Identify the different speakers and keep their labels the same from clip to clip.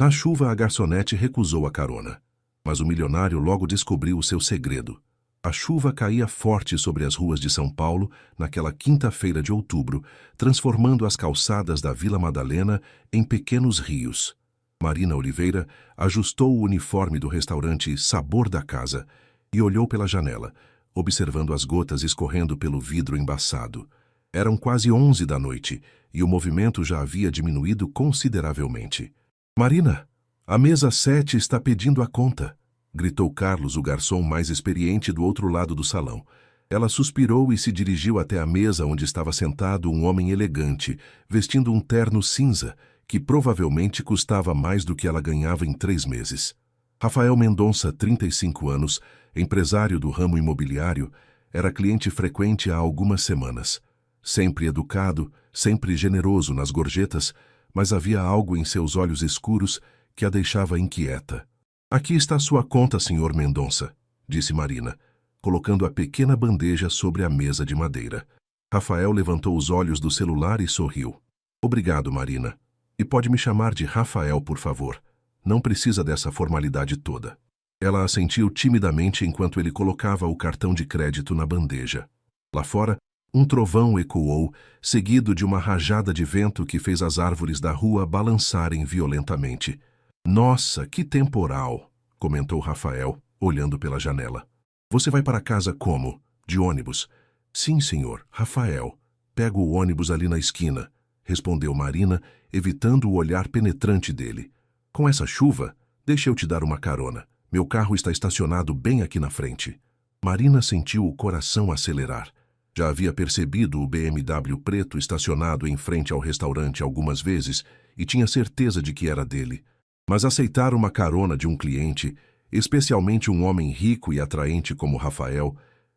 Speaker 1: Na chuva, a garçonete recusou a carona. Mas o milionário logo descobriu o seu segredo. A chuva caía forte sobre as ruas de São Paulo naquela quinta-feira de outubro, transformando as calçadas da Vila Madalena em pequenos rios. Marina Oliveira ajustou o uniforme do restaurante Sabor da Casa e olhou pela janela, observando as gotas escorrendo pelo vidro embaçado. Eram quase 11 da noite e o movimento já havia diminuído consideravelmente. "Marina, a mesa 7 está pedindo a conta", gritou Carlos, o garçom mais experiente do outro lado do salão. Ela suspirou e se dirigiu até a mesa onde estava sentado um homem elegante, vestindo um terno cinza, que provavelmente custava mais do que ela ganhava em 3 meses. Rafael Mendonça, 35 anos, empresário do ramo imobiliário, era cliente frequente há algumas semanas. Sempre educado, sempre generoso nas gorjetas, mas havia algo em seus olhos escuros que a deixava inquieta. "Aqui está sua conta, senhor Mendonça", disse Marina, colocando a pequena bandeja sobre a mesa de madeira. Rafael levantou os olhos do celular e sorriu. "Obrigado, Marina. E pode me chamar de Rafael, por favor. Não precisa dessa formalidade toda." Ela assentiu timidamente enquanto ele colocava o cartão de crédito na bandeja. Lá fora, um trovão ecoou, seguido de uma rajada de vento que fez as árvores da rua balançarem violentamente. "Nossa, que temporal", comentou Rafael, olhando pela janela. "Você vai para casa como? De ônibus?" "Sim, senhor, Rafael. Pego o ônibus ali na esquina", respondeu Marina, evitando o olhar penetrante dele. "Com essa chuva, deixa eu te dar uma carona. Meu carro está estacionado bem aqui na frente." Marina sentiu o coração acelerar. Já havia percebido o BMW preto estacionado em frente ao restaurante algumas vezes e tinha certeza de que era dele. Mas aceitar uma carona de um cliente, especialmente um homem rico e atraente como Rafael,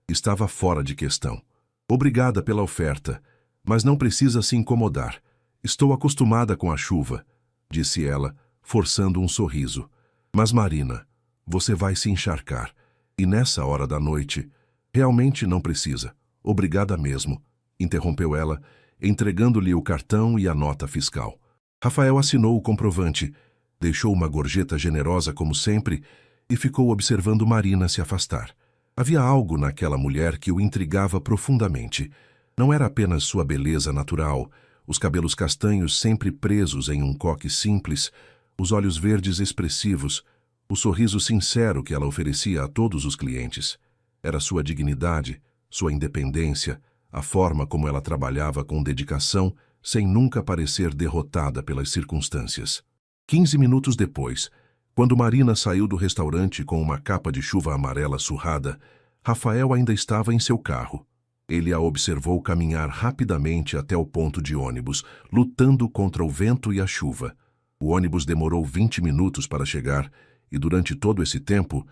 Speaker 1: estava fora de questão. "Obrigada pela oferta, mas não precisa se incomodar. Estou acostumada com a chuva", disse ela, forçando um sorriso. "Mas Marina, você vai se encharcar. E nessa hora da noite, realmente não precisa. Obrigada mesmo", interrompeu ela, entregando-lhe o cartão e a nota fiscal. Rafael assinou o comprovante, deixou uma gorjeta generosa como sempre e ficou observando Marina se afastar. Havia algo naquela mulher que o intrigava profundamente. Não era apenas sua beleza natural, os cabelos castanhos sempre presos em um coque simples, os olhos verdes expressivos, o sorriso sincero que ela oferecia a todos os clientes. Era sua dignidade, sua independência, a forma como ela trabalhava com dedicação, sem nunca parecer derrotada pelas circunstâncias. 15 minutos depois, quando Marina saiu do restaurante com uma capa de chuva amarela surrada, Rafael ainda estava em seu carro. Ele a observou caminhar rapidamente até o ponto de ônibus, lutando contra o vento e a chuva. O ônibus demorou 20 minutos para chegar e, durante todo esse tempo,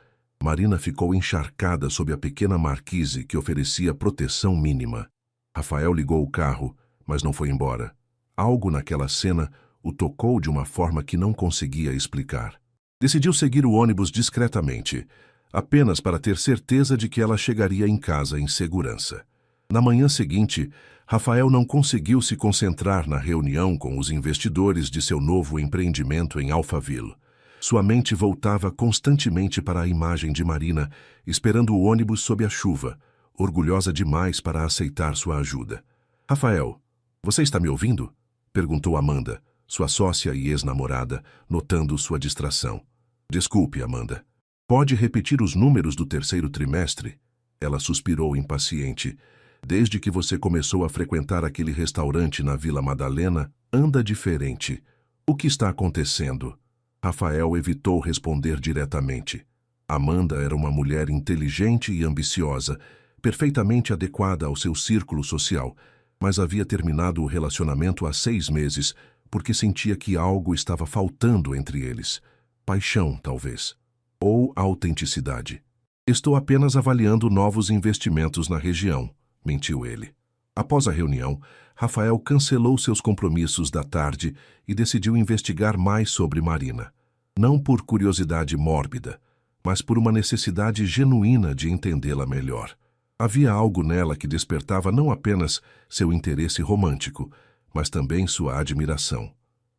Speaker 1: Marina ficou encharcada sob a pequena marquise que oferecia proteção mínima. Rafael ligou o carro, mas não foi embora. Algo naquela cena o tocou de uma forma que não conseguia explicar. Decidiu seguir o ônibus discretamente, apenas para ter certeza de que ela chegaria em casa em segurança. Na manhã seguinte, Rafael não conseguiu se concentrar na reunião com os investidores de seu novo empreendimento em Alphaville. Sua mente voltava constantemente para a imagem de Marina, esperando o ônibus sob a chuva, orgulhosa demais para aceitar sua ajuda. "Rafael, você está me ouvindo?", perguntou Amanda, sua sócia e ex-namorada, notando sua distração. "Desculpe, Amanda. Pode repetir os números do terceiro trimestre?", ela suspirou impaciente. "Desde que você começou a frequentar aquele restaurante na Vila Madalena, anda diferente. O que está acontecendo?" Rafael evitou responder diretamente. Amanda era uma mulher inteligente e ambiciosa, perfeitamente adequada ao seu círculo social, mas havia terminado o relacionamento há 6 meses porque sentia que algo estava faltando entre eles. Paixão, talvez. Ou autenticidade. "Estou apenas avaliando novos investimentos na região", mentiu ele. Após a reunião, Rafael cancelou seus compromissos da tarde e decidiu investigar mais sobre Marina. Não por curiosidade mórbida, mas por uma necessidade genuína de entendê-la melhor. Havia algo nela que despertava não apenas seu interesse romântico, mas também sua admiração.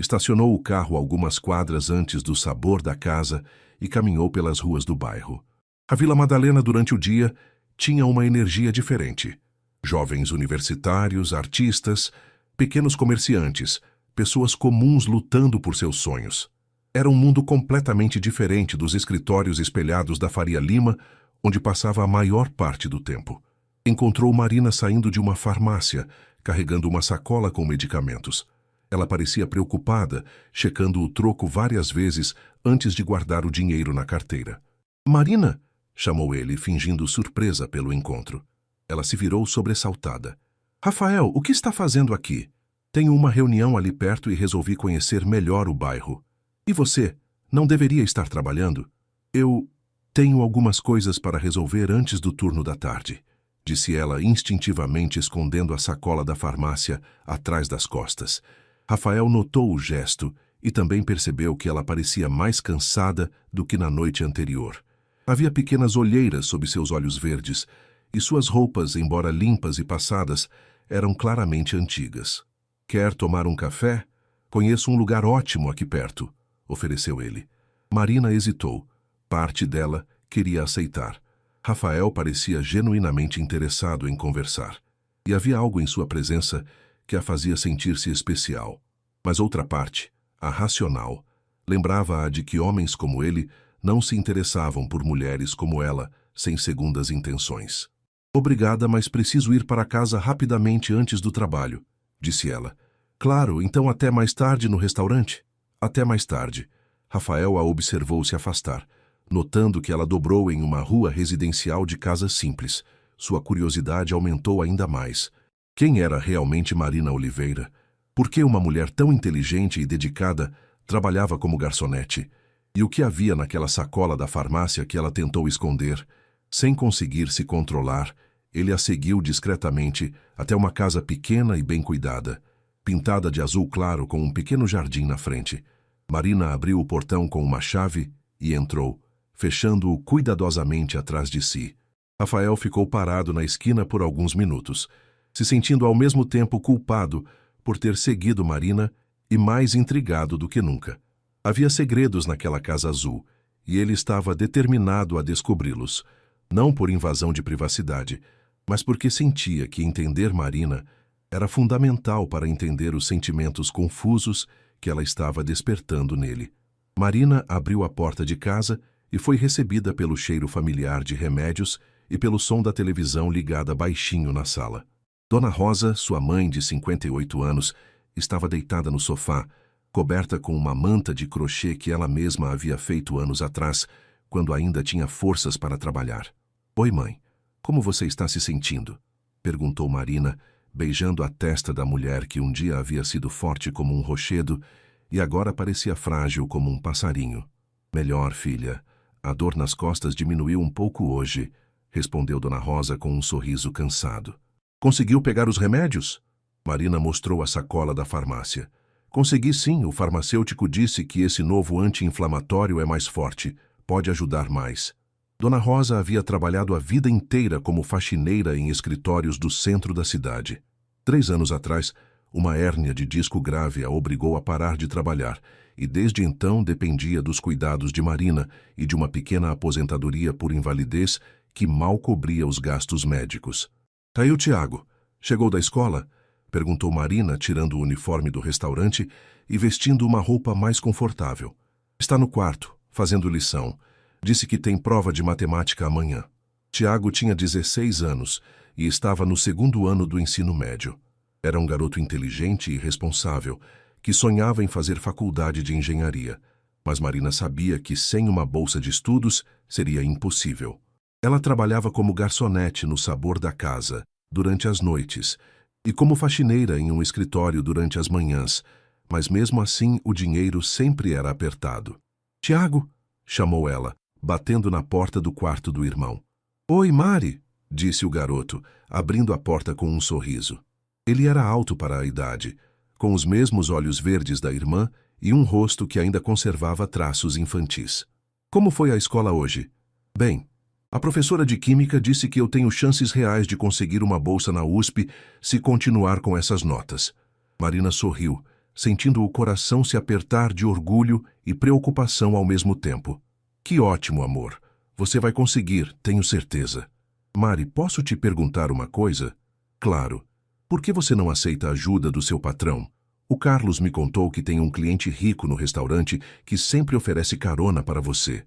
Speaker 1: Estacionou o carro algumas quadras antes do sabor da casa e caminhou pelas ruas do bairro. A Vila Madalena, durante o dia, tinha uma energia diferente. Jovens universitários, artistas, pequenos comerciantes, pessoas comuns lutando por seus sonhos. Era um mundo completamente diferente dos escritórios espelhados da Faria Lima, onde passava a maior parte do tempo. Encontrou Marina saindo de uma farmácia, carregando uma sacola com medicamentos. Ela parecia preocupada, checando o troco várias vezes antes de guardar o dinheiro na carteira. "Marina!" chamou ele, fingindo surpresa pelo encontro. Ela se virou sobressaltada. "Rafael, o que está fazendo aqui? Tenho uma reunião ali perto e resolvi conhecer melhor o bairro. E você, não deveria estar trabalhando?" "Eu tenho algumas coisas para resolver antes do turno da tarde", disse ela instintivamente, escondendo a sacola da farmácia atrás das costas. Rafael notou o gesto e também percebeu que ela parecia mais cansada do que na noite anterior. Havia pequenas olheiras sob seus olhos verdes, e suas roupas, embora limpas e passadas, eram claramente antigas. "Quer tomar um café? Conheço um lugar ótimo aqui perto", ofereceu ele. Marina hesitou. Parte dela queria aceitar. Rafael parecia genuinamente interessado em conversar, e havia algo em sua presença que a fazia sentir-se especial. Mas outra parte, a racional, lembrava-a de que homens como ele não se interessavam por mulheres como ela, sem segundas intenções. "Obrigada, mas preciso ir para casa rapidamente antes do trabalho", disse ela. "Claro, então até mais tarde no restaurante?" "Até mais tarde." Rafael a observou se afastar, notando que ela dobrou em uma rua residencial de casas simples. Sua curiosidade aumentou ainda mais. Quem era realmente Marina Oliveira? Por que uma mulher tão inteligente e dedicada trabalhava como garçonete? E o que havia naquela sacola da farmácia que ela tentou esconder? Sem conseguir se controlar, ele a seguiu discretamente até uma casa pequena e bem cuidada, pintada de azul claro com um pequeno jardim na frente. Marina abriu o portão com uma chave e entrou, fechando-o cuidadosamente atrás de si. Rafael ficou parado na esquina por alguns minutos, se sentindo ao mesmo tempo culpado por ter seguido Marina e mais intrigado do que nunca. Havia segredos naquela casa azul, e ele estava determinado a descobri-los, não por invasão de privacidade, mas porque sentia que entender Marina era fundamental para entender os sentimentos confusos que ela estava despertando nele. Marina abriu a porta de casa e foi recebida pelo cheiro familiar de remédios e pelo som da televisão ligada baixinho na sala. Dona Rosa, sua mãe de 58 anos, estava deitada no sofá, coberta com uma manta de crochê que ela mesma havia feito anos atrás, quando ainda tinha forças para trabalhar. "Oi, mãe. Como você está se sentindo?" perguntou Marina, beijando a testa da mulher que um dia havia sido forte como um rochedo e agora parecia frágil como um passarinho. "Melhor, filha. A dor nas costas diminuiu um pouco hoje", respondeu Dona Rosa com um sorriso cansado. "Conseguiu pegar os remédios?" Marina mostrou a sacola da farmácia. "Consegui sim, o farmacêutico disse que esse novo anti-inflamatório é mais forte, pode ajudar mais." Dona Rosa havia trabalhado a vida inteira como faxineira em escritórios do centro da cidade. 3 anos atrás, uma hérnia de disco grave a obrigou a parar de trabalhar, e desde então dependia dos cuidados de Marina e de uma pequena aposentadoria por invalidez que mal cobria os gastos médicos. "Tá aí o Tiago. Chegou da escola?" perguntou Marina, tirando o uniforme do restaurante e vestindo uma roupa mais confortável. "Está no quarto, fazendo lição. Disse que tem prova de matemática amanhã." Tiago tinha 16 anos e estava no 2º ano do ensino médio. Era um garoto inteligente e responsável, que sonhava em fazer faculdade de engenharia, mas Marina sabia que sem uma bolsa de estudos seria impossível. Ela trabalhava como garçonete no Sabor da Casa, durante as noites, e como faxineira em um escritório durante as manhãs, mas mesmo assim o dinheiro sempre era apertado. "Tiago", chamou ela, batendo na porta do quarto do irmão. "Oi, Mari", disse o garoto, abrindo a porta com um sorriso. Ele era alto para a idade, com os mesmos olhos verdes da irmã e um rosto que ainda conservava traços infantis. "Como foi a escola hoje?" "Bem, a professora de química disse que eu tenho chances reais de conseguir uma bolsa na USP se continuar com essas notas." Marina sorriu, sentindo o coração se apertar de orgulho e preocupação ao mesmo tempo. Que ótimo, amor. Você vai conseguir, tenho certeza. Mari, posso te perguntar uma coisa? Claro. Por que você não aceita a ajuda do seu patrão? O Carlos me contou que tem um cliente rico no restaurante que sempre oferece carona para você.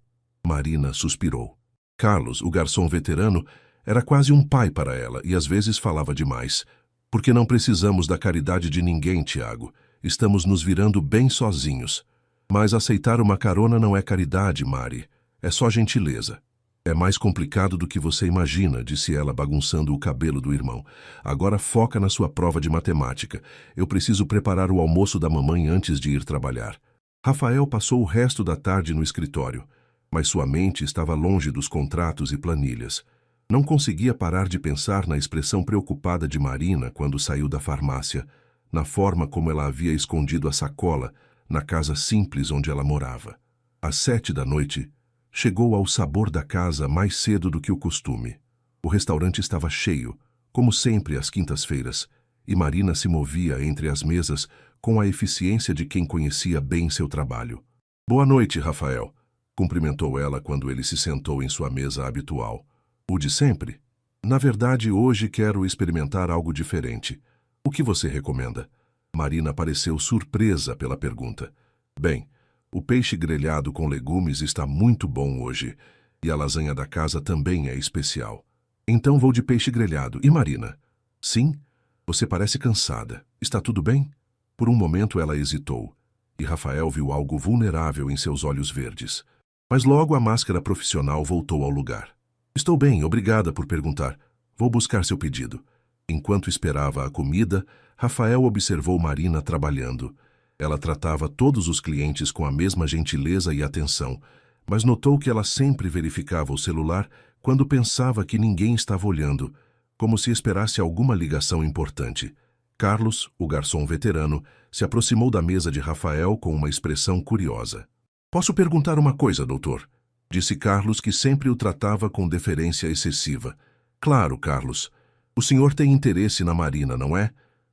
Speaker 1: Marina suspirou. Carlos, o garçom veterano, era quase um pai para ela e às vezes falava demais. Porque não precisamos da caridade de ninguém, Tiago. Estamos nos virando bem sozinhos. Mas aceitar uma carona não é caridade, Mari. É só gentileza. É mais complicado do que você imagina, disse ela, bagunçando o cabelo do irmão. Agora foca na sua prova de matemática. Eu preciso preparar o almoço da mamãe antes de ir trabalhar. Rafael passou o resto da tarde no escritório, mas sua mente estava longe dos contratos e planilhas. Não conseguia parar de pensar na expressão preocupada de Marina quando saiu da farmácia, na forma como ela havia escondido a sacola na casa simples onde ela morava. Às 7 da noite, chegou ao sabor da casa mais cedo do que o costume. O restaurante estava cheio, como sempre às quintas-feiras, e Marina se movia entre as mesas com a eficiência de quem conhecia bem seu trabalho. Boa noite, Rafael, cumprimentou ela quando ele se sentou em sua mesa habitual. O de sempre? Na verdade, hoje quero experimentar algo diferente. O que você recomenda? Marina pareceu surpresa pela pergunta. Bem, o peixe grelhado com legumes está muito bom hoje, e a lasanha da casa também é especial. Então vou de peixe grelhado. E Marina? Sim? Você parece cansada. Está tudo bem? Por um momento ela hesitou, e Rafael viu algo vulnerável em seus olhos verdes. Mas logo a máscara profissional voltou ao lugar. Estou bem, obrigada por perguntar. Vou buscar seu pedido. Enquanto esperava a comida, Rafael observou Marina trabalhando. Ela tratava todos os clientes com a mesma gentileza e atenção, mas notou que ela sempre verificava o celular quando pensava que ninguém estava olhando, como se esperasse alguma ligação importante. Carlos, o garçom veterano, se aproximou da mesa de Rafael com uma expressão curiosa. Posso perguntar uma coisa, doutor? Disse Carlos, que sempre o tratava com deferência excessiva. Claro, Carlos. O senhor tem interesse na Marina, não é?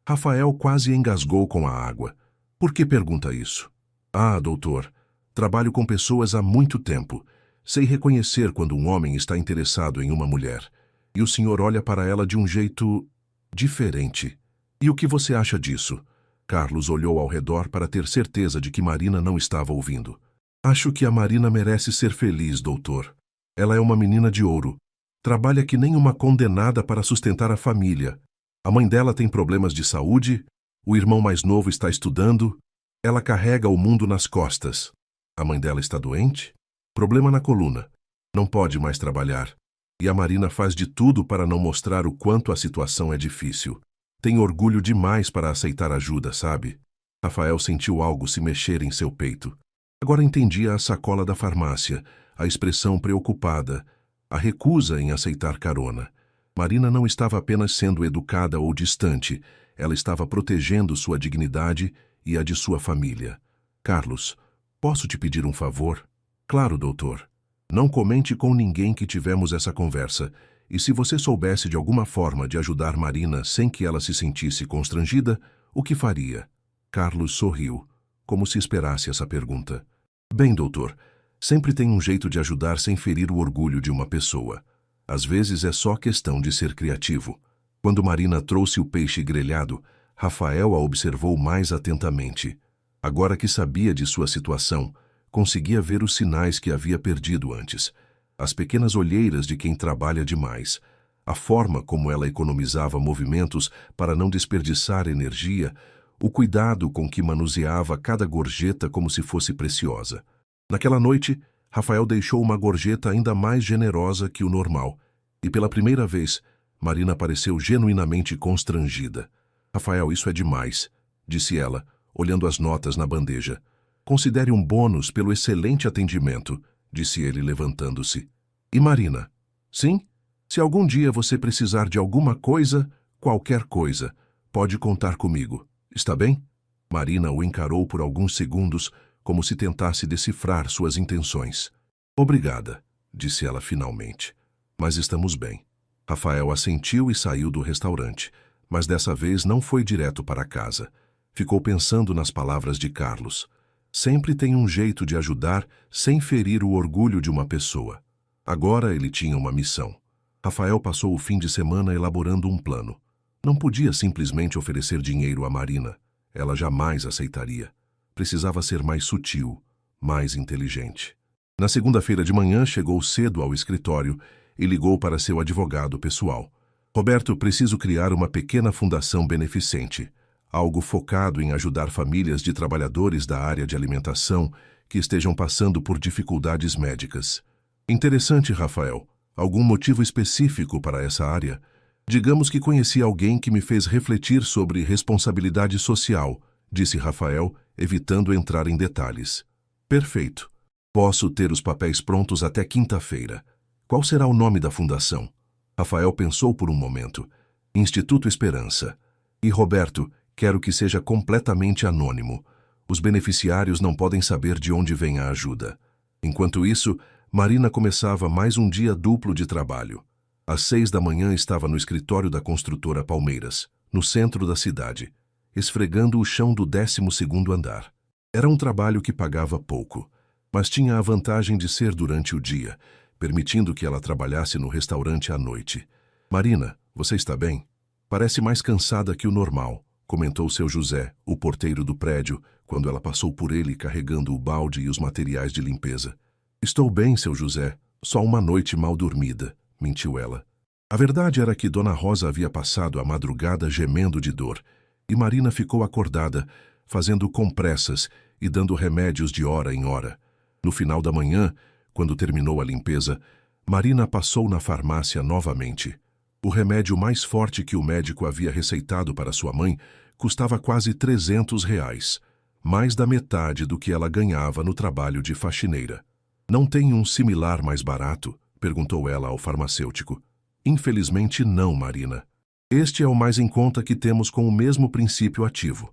Speaker 1: Rafael quase engasgou com a água. Por que pergunta isso? Ah, doutor, trabalho com pessoas há muito tempo. Sei reconhecer quando um homem está interessado em uma mulher. E o senhor olha para ela de um jeito diferente. E o que você acha disso? Carlos olhou ao redor para ter certeza de que Marina não estava ouvindo. Acho que a Marina merece ser feliz, doutor. Ela é uma menina de ouro. Trabalha que nem uma condenada para sustentar a família. A mãe dela tem problemas de saúde, o irmão mais novo está estudando, ela carrega o mundo nas costas. A mãe dela está doente? Problema na coluna. Não pode mais trabalhar. E a Marina faz de tudo para não mostrar o quanto a situação é difícil. Tem orgulho demais para aceitar ajuda, sabe? Rafael sentiu algo se mexer em seu peito. Agora entendia a sacola da farmácia, a expressão preocupada, a recusa em aceitar carona. Marina não estava apenas sendo educada ou distante, ela estava protegendo sua dignidade e a de sua família. Carlos, posso te pedir um favor? Claro, doutor. Não comente com ninguém que tivemos essa conversa, e se você soubesse de alguma forma de ajudar Marina sem que ela se sentisse constrangida, o que faria? Carlos sorriu, como se esperasse essa pergunta. Bem, doutor, sempre tem um jeito de ajudar sem ferir o orgulho de uma pessoa. Às vezes é só questão de ser criativo. Quando Marina trouxe o peixe grelhado, Rafael a observou mais atentamente. Agora que sabia de sua situação, conseguia ver os sinais que havia perdido antes. As pequenas olheiras de quem trabalha demais. A forma como ela economizava movimentos para não desperdiçar energia, o cuidado com que manuseava cada gorjeta como se fosse preciosa. Naquela noite, Rafael deixou uma gorjeta ainda mais generosa que o normal, e pela primeira vez, Marina pareceu genuinamente constrangida. Rafael, isso é demais, disse ela, olhando as notas na bandeja. Considere um bônus pelo excelente atendimento, disse ele levantando-se. E Marina? Sim? Se algum dia você precisar de alguma coisa, qualquer coisa, pode contar comigo. Está bem? Marina o encarou por alguns segundos, como se tentasse decifrar suas intenções. Obrigada, disse ela finalmente. Mas estamos bem. Rafael assentiu e saiu do restaurante, mas dessa vez não foi direto para casa. Ficou pensando nas palavras de Carlos. Sempre tem um jeito de ajudar sem ferir o orgulho de uma pessoa. Agora ele tinha uma missão. Rafael passou o fim de semana elaborando um plano. Não podia simplesmente oferecer dinheiro a Marina. Ela jamais aceitaria. Precisava ser mais sutil, mais inteligente. Na segunda-feira de manhã, chegou cedo ao escritório e ligou para seu advogado pessoal. Roberto, preciso criar uma pequena fundação beneficente. Algo focado em ajudar famílias de trabalhadores da área de alimentação que estejam passando por dificuldades médicas. Interessante, Rafael. Algum motivo específico para essa área? Digamos que conheci alguém que me fez refletir sobre responsabilidade social, disse Rafael, evitando entrar em detalhes. Perfeito. Posso ter os papéis prontos até quinta-feira. Qual será o nome da fundação? Rafael pensou por um momento. Instituto Esperança. E Roberto, quero que seja completamente anônimo. Os beneficiários não podem saber de onde vem a ajuda. Enquanto isso, Marina começava mais um dia duplo de trabalho. Às 6 da manhã estava no escritório da construtora Palmeiras, no centro da cidade, esfregando o chão do 12º andar. Era um trabalho que pagava pouco, mas tinha a vantagem de ser durante o dia, permitindo que ela trabalhasse no restaurante à noite. Marina, você está bem? Parece mais cansada que o normal, comentou seu José, o porteiro do prédio, quando ela passou por ele carregando o balde e os materiais de limpeza. Estou bem, seu José, só uma noite mal dormida, mentiu ela. A verdade era que Dona Rosa havia passado a madrugada gemendo de dor, e Marina ficou acordada, fazendo compressas e dando remédios de hora em hora. No final da manhã, quando terminou a limpeza, Marina passou na farmácia novamente. O remédio mais forte que o médico havia receitado para sua mãe custava quase R$ 300, mais da metade do que ela ganhava no trabalho de faxineira. Não tem um similar mais barato? Perguntou ela ao farmacêutico. Infelizmente não, Marina. Este é o mais em conta que temos com o mesmo princípio ativo.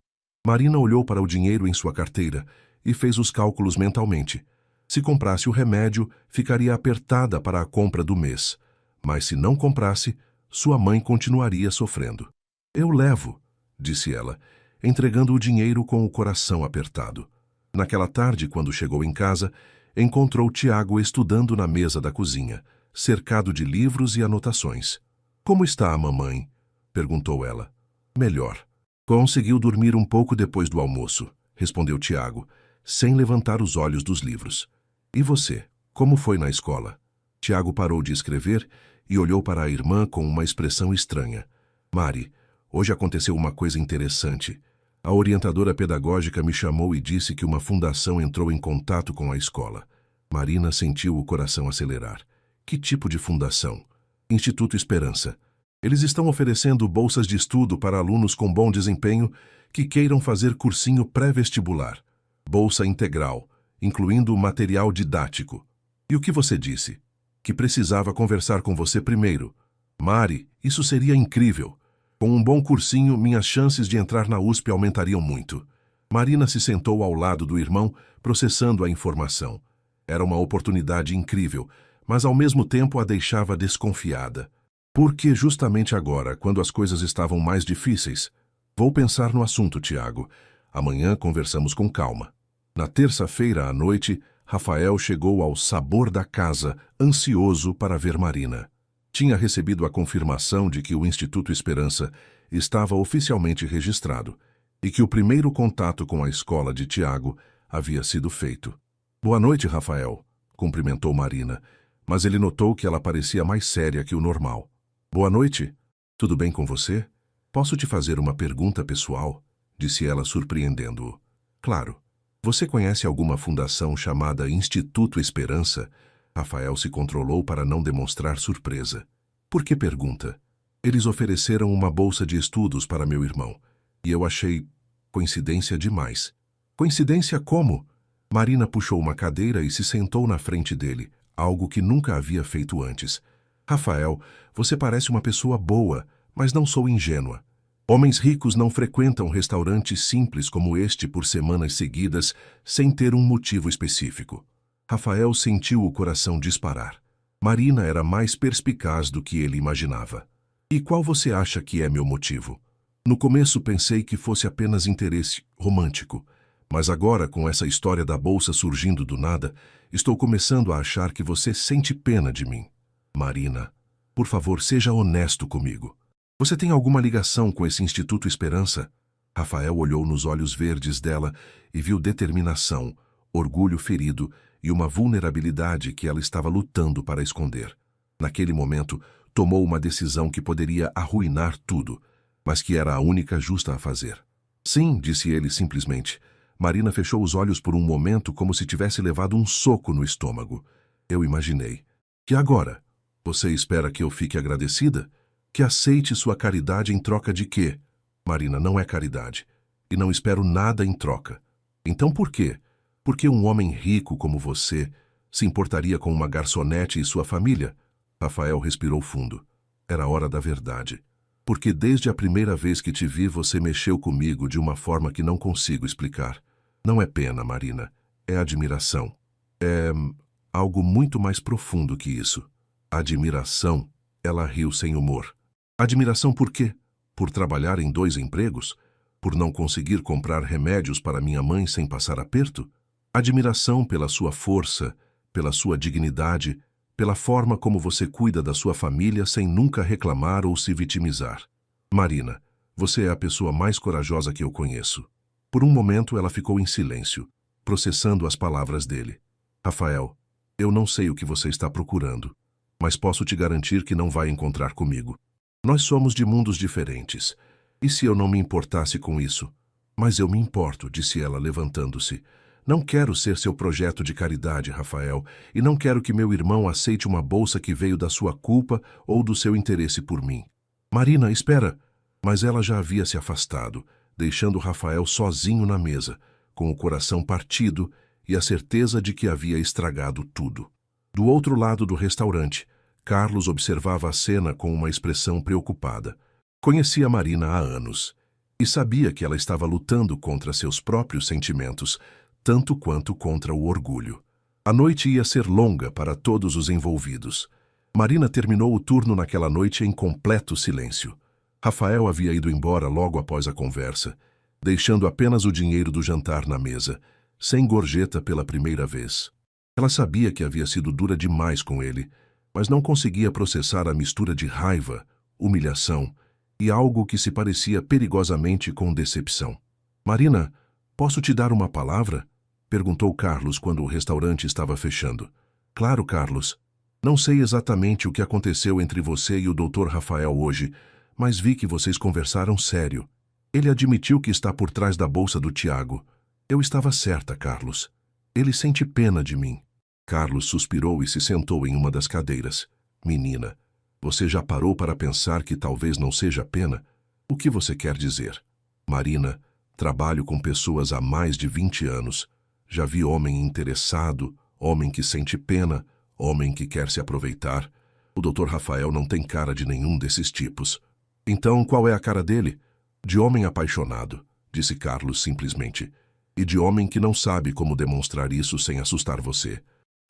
Speaker 1: Marina olhou para o dinheiro em sua carteira e fez os cálculos mentalmente. Se comprasse o remédio, ficaria apertada para a compra do mês. Mas se não comprasse, sua mãe continuaria sofrendo. Eu levo, disse ela, entregando o dinheiro com o coração apertado. Naquela tarde, quando chegou em casa, encontrou Tiago estudando na mesa da cozinha, cercado de livros e anotações. Como está a mamãe? Perguntou ela. Melhor. Conseguiu dormir um pouco depois do almoço, respondeu Tiago, sem levantar os olhos dos livros. E você, como foi na escola? Tiago parou de escrever e olhou para a irmã com uma expressão estranha. Mari, hoje aconteceu uma coisa interessante. A orientadora pedagógica me chamou e disse que uma fundação entrou em contato com a escola. Marina sentiu o coração acelerar. Que tipo de fundação? Instituto Esperança. Eles estão oferecendo bolsas de estudo para alunos com bom desempenho que queiram fazer cursinho pré-vestibular. Bolsa integral, incluindo material didático. E o que você disse? Que precisava conversar com você primeiro. Mari, isso seria incrível. Com um bom cursinho, minhas chances de entrar na USP aumentariam muito. Marina se sentou ao lado do irmão, processando a informação. Era uma oportunidade incrível, mas ao mesmo tempo a deixava desconfiada. Porque justamente agora, quando as coisas estavam mais difíceis? Vou pensar no assunto, Tiago. Amanhã conversamos com calma. Na terça-feira à noite, Rafael chegou ao sabor da casa, ansioso para ver Marina. Tinha recebido a confirmação de que o Instituto Esperança estava oficialmente registrado e que o primeiro contato com a escola de Tiago havia sido feito. Boa noite, Rafael, cumprimentou Marina, mas ele notou que ela parecia mais séria que o normal. Boa noite. Tudo bem com você? Posso te fazer uma pergunta pessoal? Disse ela, surpreendendo-o. Claro. Você conhece alguma fundação chamada Instituto Esperança? Rafael se controlou para não demonstrar surpresa. Por que pergunta? Eles ofereceram uma bolsa de estudos para meu irmão, e eu achei coincidência demais. Coincidência como? Marina puxou uma cadeira e se sentou na frente dele, algo que nunca havia feito antes. Rafael, você parece uma pessoa boa, mas não sou ingênua. Homens ricos não frequentam restaurantes simples como este por semanas seguidas, sem ter um motivo específico. Rafael sentiu o coração disparar. Marina era mais perspicaz do que ele imaginava. E qual você acha que é meu motivo? No começo pensei que fosse apenas interesse romântico, mas agora, com essa história da bolsa surgindo do nada, estou começando a achar que você sente pena de mim. Marina, por favor, seja honesto comigo. Você tem alguma ligação com esse Instituto Esperança? Rafael olhou nos olhos verdes dela e viu determinação, orgulho ferido e uma vulnerabilidade que ela estava lutando para esconder. Naquele momento, tomou uma decisão que poderia arruinar tudo, mas que era a única justa a fazer. Sim, disse ele simplesmente. Marina fechou os olhos por um momento como se tivesse levado um soco no estômago. Eu imaginei. E agora? Você espera que eu fique agradecida? Que aceite sua caridade em troca de quê? Marina, não é caridade. E não espero nada em troca. Então por quê? Porque um homem rico como você se importaria com uma garçonete e sua família? Rafael respirou fundo. Era a hora da verdade. Porque desde a primeira vez que te vi, você mexeu comigo de uma forma que não consigo explicar. Não é pena, Marina. É admiração. É algo muito mais profundo que isso. Admiração. Ela riu sem humor. Admiração por quê? Por trabalhar em 2 empregos? Por não conseguir comprar remédios para minha mãe sem passar aperto? Admiração pela sua força, pela sua dignidade, pela forma como você cuida da sua família sem nunca reclamar ou se vitimizar. Marina, você é a pessoa mais corajosa que eu conheço. Por um momento ela ficou em silêncio, processando as palavras dele. Rafael, eu não sei o que você está procurando, mas posso te garantir que não vai encontrar comigo. Nós somos de mundos diferentes. E se eu não me importasse com isso? Mas eu me importo, disse ela, levantando-se. Não quero ser seu projeto de caridade, Rafael, e não quero que meu irmão aceite uma bolsa que veio da sua culpa ou do seu interesse por mim. Marina, espera! Mas ela já havia se afastado, deixando Rafael sozinho na mesa, com o coração partido e a certeza de que havia estragado tudo. Do outro lado do restaurante, Carlos observava a cena com uma expressão preocupada. Conhecia Marina há anos e sabia que ela estava lutando contra seus próprios sentimentos, tanto quanto contra o orgulho. A noite ia ser longa para todos os envolvidos. Marina terminou o turno naquela noite em completo silêncio. Rafael havia ido embora logo após a conversa, deixando apenas o dinheiro do jantar na mesa, sem gorjeta pela primeira vez. Ela sabia que havia sido dura demais com ele, mas não conseguia processar a mistura de raiva, humilhação e algo que se parecia perigosamente com decepção. Marina, posso te dar uma palavra? Perguntou Carlos quando o restaurante estava fechando. Claro, Carlos. Não sei exatamente o que aconteceu entre você e o Dr. Rafael hoje, mas vi que vocês conversaram sério. Ele admitiu que está por trás da bolsa do Tiago. Eu estava certa, Carlos. Ele sente pena de mim. Carlos suspirou e se sentou em uma das cadeiras. Menina, você já parou para pensar que talvez não seja pena? O que você quer dizer? Marina, trabalho com pessoas há mais de 20 anos. Já vi homem interessado, homem que sente pena, homem que quer se aproveitar. O Dr. Rafael não tem cara de nenhum desses tipos. Então, qual é a cara dele? De homem apaixonado, disse Carlos simplesmente. E de homem que não sabe como demonstrar isso sem assustar você.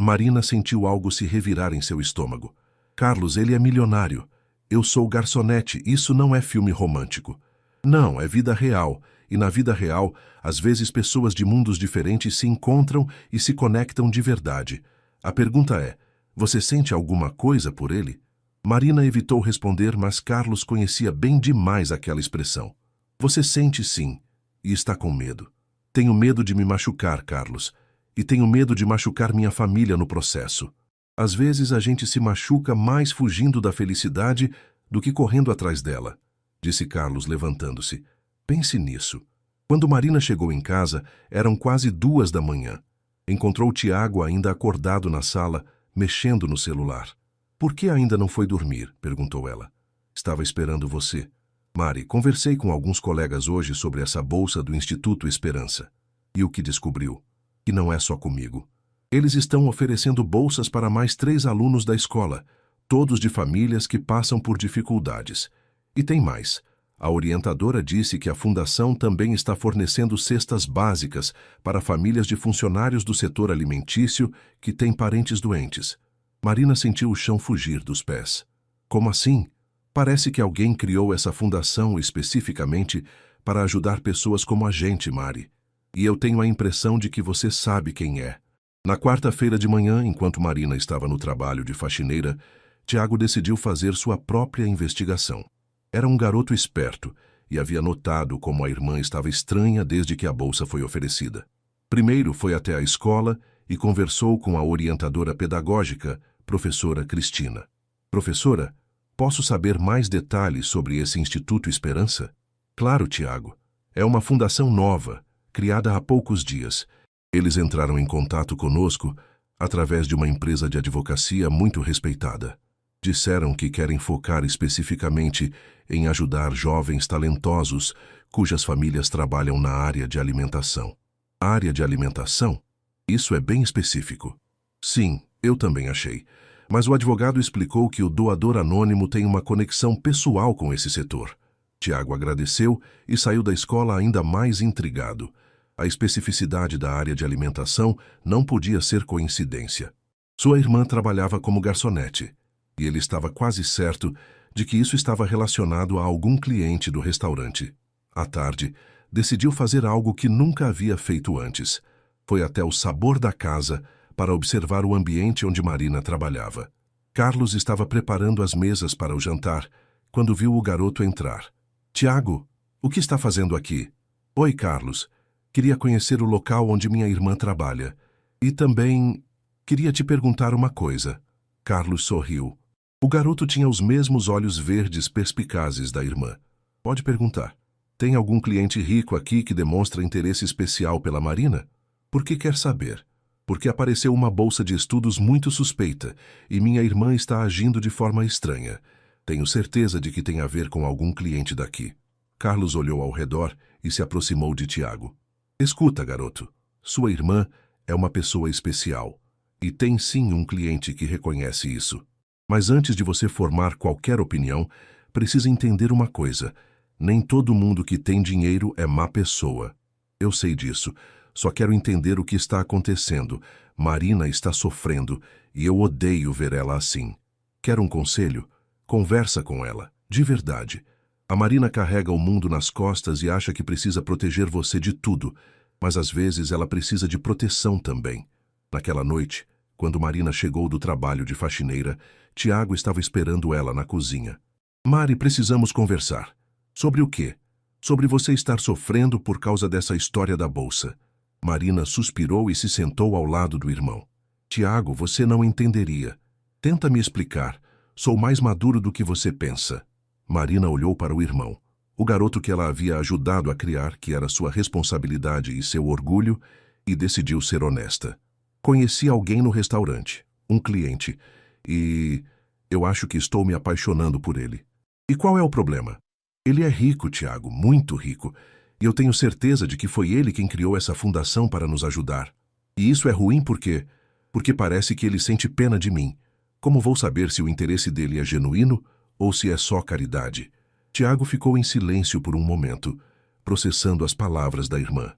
Speaker 1: Marina sentiu algo se revirar em seu estômago. Carlos, ele é milionário. Eu sou garçonete, isso não é filme romântico. Não, é vida real. E na vida real, às vezes pessoas de mundos diferentes se encontram e se conectam de verdade. A pergunta é, você sente alguma coisa por ele? Marina evitou responder, mas Carlos conhecia bem demais aquela expressão. Você sente sim, e está com medo. Tenho medo de me machucar, Carlos, e tenho medo de machucar minha família no processo. Às vezes a gente se machuca mais fugindo da felicidade do que correndo atrás dela, disse Carlos levantando-se. Pense nisso. Quando Marina chegou em casa, eram quase 2 da manhã. Encontrou Tiago ainda acordado na sala, mexendo no celular. Por que ainda não foi dormir? Perguntou ela. Estava esperando você. Mari, conversei com alguns colegas hoje sobre essa bolsa do Instituto Esperança. E o que descobriu? Que não é só comigo. Eles estão oferecendo bolsas para mais 3 alunos da escola, todos de famílias que passam por dificuldades. E tem mais. A orientadora disse que a fundação também está fornecendo cestas básicas para famílias de funcionários do setor alimentício que têm parentes doentes. Marina sentiu o chão fugir dos pés. Como assim? Parece que alguém criou essa fundação especificamente para ajudar pessoas como a gente, Mari. E eu tenho a impressão de que você sabe quem é. Na quarta-feira de manhã, enquanto Marina estava no trabalho de faxineira, Tiago decidiu fazer sua própria investigação. Era um garoto esperto e havia notado como a irmã estava estranha desde que a bolsa foi oferecida. Primeiro foi até a escola e conversou com a orientadora pedagógica, professora Cristina. Professora, posso saber mais detalhes sobre esse Instituto Esperança? Claro, Tiago. É uma fundação nova, criada há poucos dias. Eles entraram em contato conosco através de uma empresa de advocacia muito respeitada. Disseram que querem focar especificamente em ajudar jovens talentosos cujas famílias trabalham na área de alimentação. Área de alimentação? Isso é bem específico. Sim, eu também achei. Mas o advogado explicou que o doador anônimo tem uma conexão pessoal com esse setor. Tiago agradeceu e saiu da escola ainda mais intrigado. A especificidade da área de alimentação não podia ser coincidência. Sua irmã trabalhava como garçonete, e ele estava quase certo de que isso estava relacionado a algum cliente do restaurante. À tarde, decidiu fazer algo que nunca havia feito antes. Foi até o Sabor da Casa para observar o ambiente onde Marina trabalhava. Carlos estava preparando as mesas para o jantar quando viu o garoto entrar. Tiago, o que está fazendo aqui? Oi, Carlos. Queria conhecer o local onde minha irmã trabalha. E também queria te perguntar uma coisa. Carlos sorriu. O garoto tinha os mesmos olhos verdes perspicazes da irmã. Pode perguntar. Tem algum cliente rico aqui que demonstra interesse especial pela Marina? Por que quer saber? Porque apareceu uma bolsa de estudos muito suspeita e minha irmã está agindo de forma estranha. Tenho certeza de que tem a ver com algum cliente daqui. Carlos olhou ao redor e se aproximou de Tiago. Escuta, garoto. Sua irmã é uma pessoa especial. E tem sim um cliente que reconhece isso. Mas antes de você formar qualquer opinião, precisa entender uma coisa. Nem todo mundo que tem dinheiro é má pessoa. Eu sei disso. Só quero entender o que está acontecendo. Marina está sofrendo e eu odeio ver ela assim. Quer um conselho? Conversa com ela, de verdade. A Marina carrega o mundo nas costas e acha que precisa proteger você de tudo, mas às vezes ela precisa de proteção também. Naquela noite, quando Marina chegou do trabalho de faxineira, Tiago estava esperando ela na cozinha. Mari, precisamos conversar. Sobre o quê? Sobre você estar sofrendo por causa dessa história da bolsa. Marina suspirou e se sentou ao lado do irmão. Tiago, você não entenderia. Tenta me explicar. Sou mais maduro do que você pensa. Marina olhou para o irmão. O garoto que ela havia ajudado a criar, que era sua responsabilidade e seu orgulho, e decidiu ser honesta. Conheci alguém no restaurante, um cliente, e eu acho que estou me apaixonando por ele. E qual é o problema? Ele é rico, Tiago, muito rico, e eu tenho certeza de que foi ele quem criou essa fundação para nos ajudar. E isso é ruim porque parece que ele sente pena de mim. Como vou saber se o interesse dele é genuíno ou se é só caridade? Tiago ficou em silêncio por um momento, processando as palavras da irmã.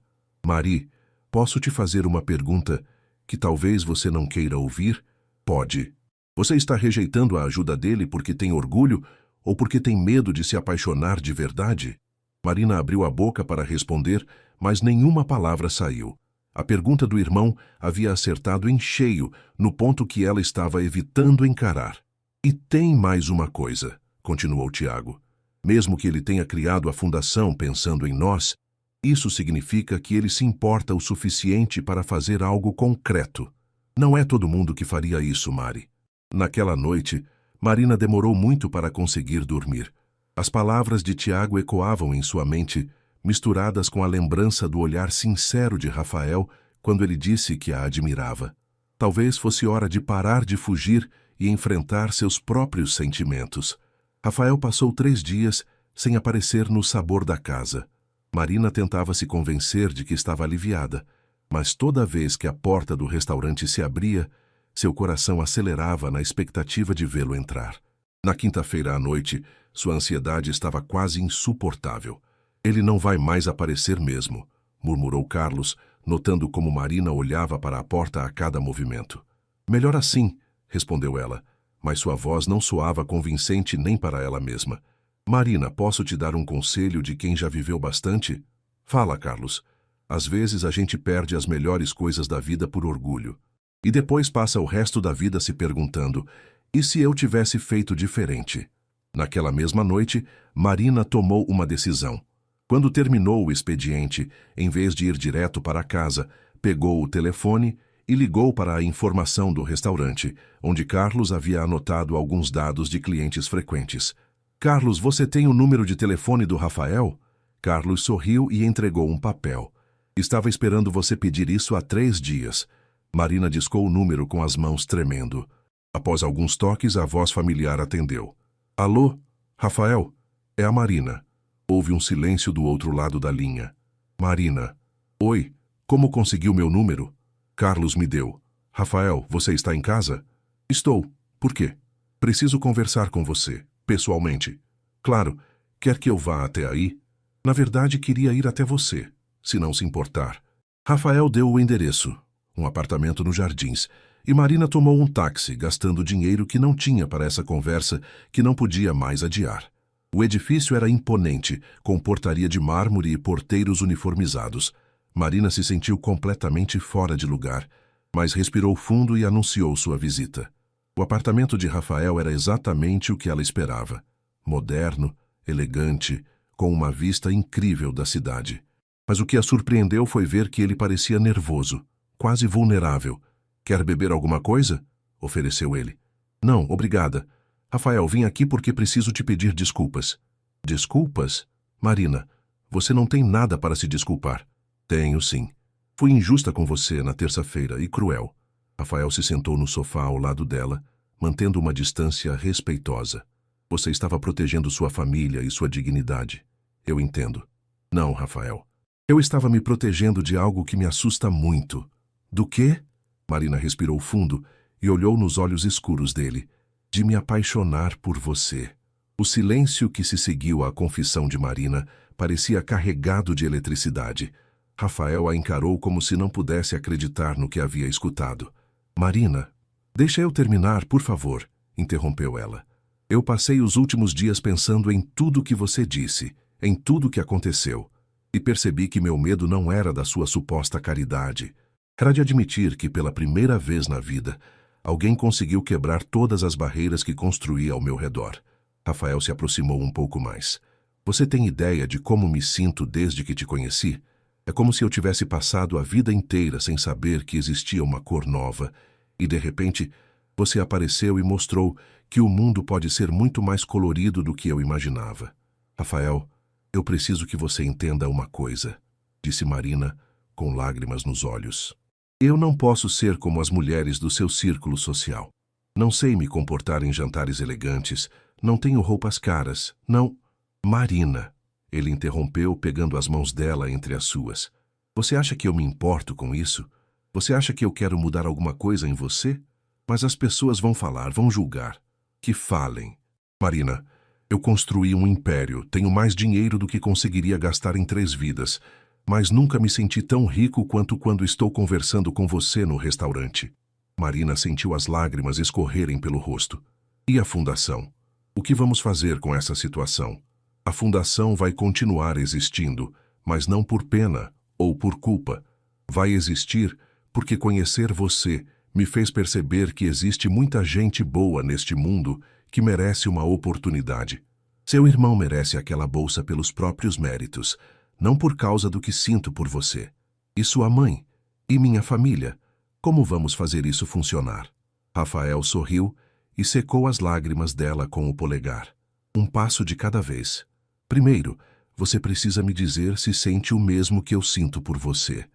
Speaker 1: Mari, posso te fazer uma pergunta que talvez você não queira ouvir? Pode. Você está rejeitando a ajuda dele porque tem orgulho ou porque tem medo de se apaixonar de verdade? Marina abriu a boca para responder, mas nenhuma palavra saiu. A pergunta do irmão havia acertado em cheio no ponto que ela estava evitando encarar. E tem mais uma coisa, continuou Tiago. Mesmo que ele tenha criado a fundação pensando em nós, isso significa que ele se importa o suficiente para fazer algo concreto. Não é todo mundo que faria isso, Mari. Naquela noite, Marina demorou muito para conseguir dormir. As palavras de Tiago ecoavam em sua mente, misturadas com a lembrança do olhar sincero de Rafael quando ele disse que a admirava. Talvez fosse hora de parar de fugir e enfrentar seus próprios sentimentos. Rafael passou 3 dias sem aparecer no Sabor da Casa. Marina tentava se convencer de que estava aliviada, mas toda vez que a porta do restaurante se abria, seu coração acelerava na expectativa de vê-lo entrar. Na quinta-feira à noite, sua ansiedade estava quase insuportável. Ele não vai mais aparecer mesmo, murmurou Carlos, notando como Marina olhava para a porta a cada movimento. Melhor assim, respondeu ela. mas sua voz não soava convincente nem para ela mesma. Marina, posso te dar um conselho de quem já viveu bastante? Fala, Carlos. Às vezes a gente perde as melhores coisas da vida por orgulho. E depois passa o resto da vida se perguntando, e se eu tivesse feito diferente? Naquela mesma noite, Marina tomou uma decisão. Quando terminou o expediente, em vez de ir direto para casa, pegou o telefone e ligou para a informação do restaurante, onde Carlos havia anotado alguns dados de clientes frequentes. Carlos, você tem o número de telefone do Rafael? Carlos sorriu e entregou um papel. Estava esperando você pedir isso há 3 dias. Marina discou o número com as mãos tremendo. Após alguns toques, a voz familiar atendeu. Alô, Rafael? É a Marina. Houve um silêncio do outro lado da linha. Marina. Oi, como conseguiu meu número? Carlos me deu. Rafael, você está em casa? Estou. Por quê? Preciso conversar com você, pessoalmente. Claro, quer que eu vá até aí? Na verdade, queria ir até você, se não se importar. Rafael deu o endereço, um apartamento nos Jardins, e Marina tomou um táxi, gastando dinheiro que não tinha para essa conversa que não podia mais adiar. O edifício era imponente, com portaria de mármore e porteiros uniformizados. Marina se sentiu completamente fora de lugar, mas respirou fundo e anunciou sua visita. O apartamento de Rafael era exatamente o que ela esperava. Moderno, elegante, com uma vista incrível da cidade. Mas o que a surpreendeu foi ver que ele parecia nervoso, quase vulnerável. Quer beber alguma coisa? Ofereceu ele. Não, obrigada. Rafael, vim aqui porque preciso te pedir desculpas. Desculpas? Marina, você não tem nada para se desculpar. Tenho, sim. Fui injusta com você na terça-feira e cruel. Rafael se sentou no sofá ao lado dela, mantendo uma distância respeitosa. Você estava protegendo sua família e sua dignidade. Eu entendo. Não, Rafael. Eu estava me protegendo de algo que me assusta muito. Do quê? Marina respirou fundo e olhou nos olhos escuros dele. De me apaixonar por você. O silêncio que se seguiu à confissão de Marina parecia carregado de eletricidade. Rafael a encarou como se não pudesse acreditar no que havia escutado. Marina, deixa eu terminar, por favor, interrompeu ela. Eu passei os últimos dias pensando em tudo que você disse, em tudo que aconteceu, e percebi que meu medo não era da sua suposta caridade. Era de admitir que, pela primeira vez na vida, alguém conseguiu quebrar todas as barreiras que construí ao meu redor. Rafael se aproximou um pouco mais. Você tem ideia de como me sinto desde que te conheci? É como se eu tivesse passado a vida inteira sem saber que existia uma cor nova, e de repente você apareceu e mostrou que o mundo pode ser muito mais colorido do que eu imaginava. Rafael, eu preciso que você entenda uma coisa, disse Marina, com lágrimas nos olhos. Eu não posso ser como as mulheres do seu círculo social. Não sei me comportar em jantares elegantes, não tenho roupas caras, não... Marina, ele interrompeu pegando as mãos dela entre as suas. Você acha que eu me importo com isso? Você acha que eu quero mudar alguma coisa em você? Mas as pessoas vão falar, vão julgar. Que falem. Marina, eu construí um império, tenho mais dinheiro do que conseguiria gastar em 3 vidas, mas nunca me senti tão rico quanto quando estou conversando com você no restaurante. Marina sentiu as lágrimas escorrerem pelo rosto. E a fundação? O que vamos fazer com essa situação? A fundação vai continuar existindo, mas não por pena ou por culpa. Vai existir porque conhecer você me fez perceber que existe muita gente boa neste mundo que merece uma oportunidade. Seu irmão merece aquela bolsa pelos próprios méritos, não por causa do que sinto por você. E sua mãe? E minha família? Como vamos fazer isso funcionar? Rafael sorriu e secou as lágrimas dela com o polegar. Um passo de cada vez. Primeiro, você precisa me dizer se sente o mesmo que eu sinto por você.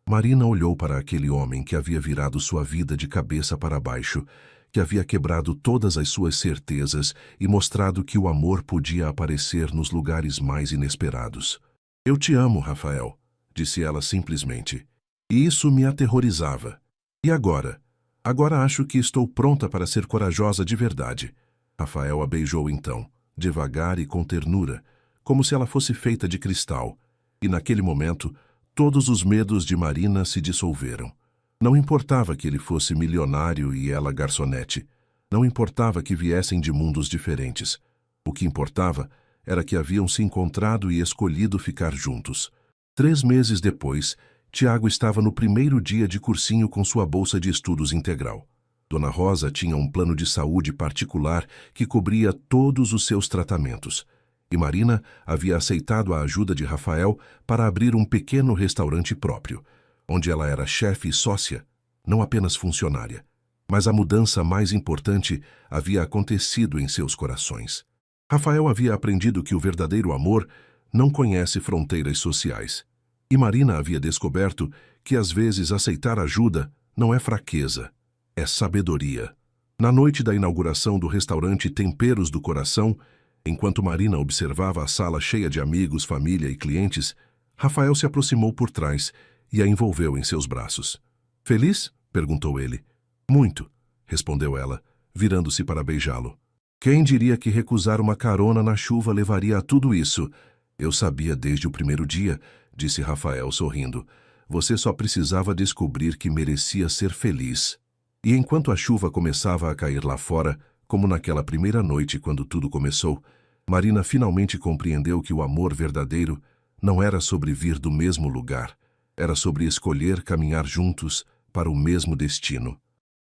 Speaker 1: Marina olhou para aquele homem que havia virado sua vida de cabeça para baixo, que havia quebrado todas as suas certezas e mostrado que o amor podia aparecer nos lugares mais inesperados. Eu te amo, Rafael, disse ela simplesmente. E isso me aterrorizava. E agora? Agora acho que estou pronta para ser corajosa de verdade. Rafael a beijou então, devagar e com ternura, como se ela fosse feita de cristal. E naquele momento, todos os medos de Marina se dissolveram. Não importava que ele fosse milionário e ela garçonete. Não importava que viessem de mundos diferentes. O que importava era que haviam se encontrado e escolhido ficar juntos. 3 meses depois, Tiago estava no primeiro dia de cursinho com sua bolsa de estudos integral. Dona Rosa tinha um plano de saúde particular que cobria todos os seus tratamentos. E Marina havia aceitado a ajuda de Rafael para abrir um pequeno restaurante próprio, onde ela era chefe e sócia, não apenas funcionária. Mas a mudança mais importante havia acontecido em seus corações. Rafael havia aprendido que o verdadeiro amor não conhece fronteiras sociais. E Marina havia descoberto que às vezes aceitar ajuda não é fraqueza, é sabedoria. Na noite da inauguração do restaurante Temperos do Coração, enquanto Marina observava a sala cheia de amigos, família e clientes, Rafael se aproximou por trás e a envolveu em seus braços. "Feliz?" perguntou ele. "Muito", respondeu ela, virando-se para beijá-lo. "Quem diria que recusar uma carona na chuva levaria a tudo isso?" "Eu sabia desde o primeiro dia", disse Rafael sorrindo. "Você só precisava descobrir que merecia ser feliz." E enquanto a chuva começava a cair lá fora, como naquela primeira noite quando tudo começou, Marina finalmente compreendeu que o amor verdadeiro não era sobre vir do mesmo lugar, era sobre escolher caminhar juntos para o mesmo destino.